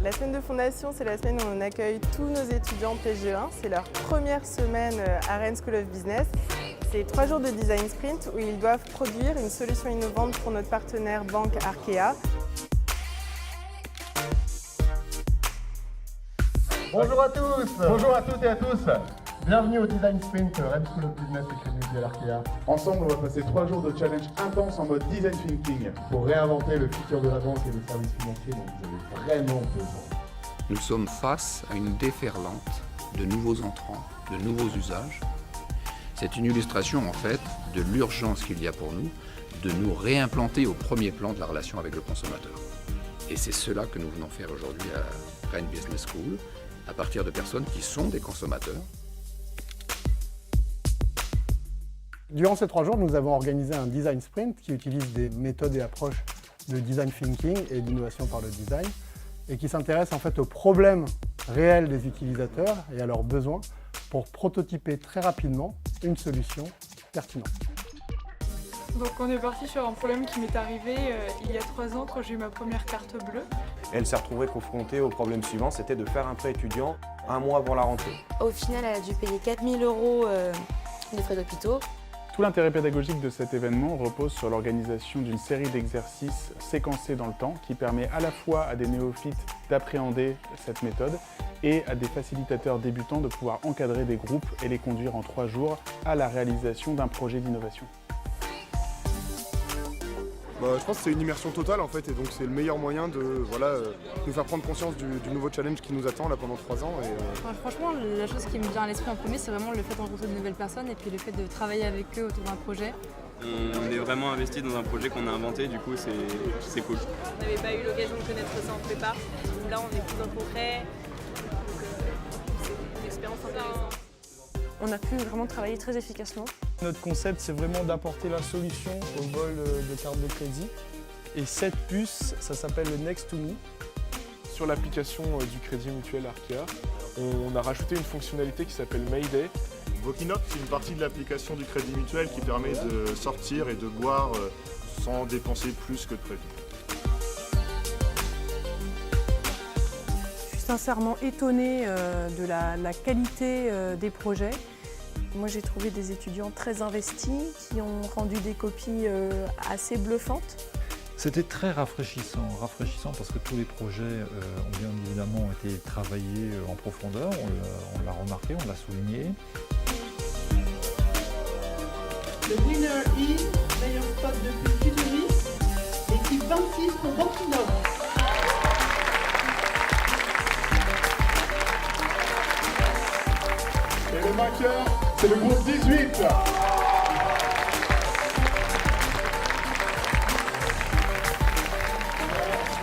La semaine de fondation, c'est la semaine où on accueille tous nos étudiants PGE1. C'est leur première semaine à Rennes School of Business. C'est 3 jours de design sprint où ils doivent produire une solution innovante pour notre partenaire banque Arkea. Bonjour à tous, bonjour à toutes et à tous. Bienvenue au Design Sprint Rennes School of Business et Crédit Mutuel Arkea. Ensemble, on va passer 3 jours de challenge intense en mode design thinking pour réinventer le futur de la banque et des services financiers dont vous avez vraiment besoin. Nous sommes face à une déferlante de nouveaux entrants, de nouveaux usages. C'est une illustration en fait de l'urgence qu'il y a pour nous de nous réimplanter au premier plan de la relation avec le consommateur. Et c'est cela que nous venons faire aujourd'hui à Rennes Business School, à partir de personnes qui sont des consommateurs. Durant ces 3 jours, nous avons organisé un design sprint qui utilise des méthodes et approches de design thinking et d'innovation par le design et qui s'intéresse en fait aux problèmes réels des utilisateurs et à leurs besoins pour prototyper très rapidement une solution pertinente. Donc on est parti sur un problème qui m'est arrivé il y a 3 ans quand j'ai eu ma première carte bleue. Elle s'est retrouvée confrontée au problème suivant, c'était de faire un prêt étudiant 1 mois avant la rentrée. Au final, elle a dû payer 4 000 € de frais d'hôpitaux. Tout l'intérêt pédagogique de cet événement repose sur l'organisation d'une série d'exercices séquencés dans le temps qui permet à la fois à des néophytes d'appréhender cette méthode et à des facilitateurs débutants de pouvoir encadrer des groupes et les conduire en 3 jours à la réalisation d'un projet d'innovation. Je pense que c'est une immersion totale en fait et donc c'est le meilleur moyen de nous faire prendre conscience du nouveau challenge qui nous attend là pendant 3 ans. Franchement, la chose qui me vient à l'esprit en premier, c'est vraiment le fait de rencontrer de nouvelles personnes et puis le fait de travailler avec eux autour d'un projet. On est vraiment investi dans un projet qu'on a inventé, du coup c'est cool. On n'avait pas eu l'occasion de connaître ça en prépa, là on est plus dans le concret, donc c'est une expérience intéressante. On a pu vraiment travailler très efficacement. Notre concept, c'est vraiment d'apporter la solution au vol de carte de crédit. Et cette puce, ça s'appelle le Next to Me. Sur l'application du Crédit Mutuel Arkea, on a rajouté une fonctionnalité qui s'appelle Mayday. Vokinop, c'est une partie de l'application du Crédit Mutuel qui permet de sortir et de boire sans dépenser plus que de prévu. Je suis sincèrement étonnée de la qualité des projets. Moi, j'ai trouvé des étudiants très investis qui ont rendu des copies assez bluffantes. C'était très rafraîchissant parce que tous les projets ont bien évidemment été travaillés en profondeur, on l'a remarqué, on l'a souligné. Le winner is meilleur spot depuis Tutory, équipe 26 pour Vokinop. Et le vainqueur, c'est le groupe 18.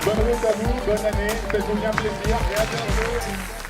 Bonne route à vous, bonne année, faites-vous bien plaisir et à bientôt.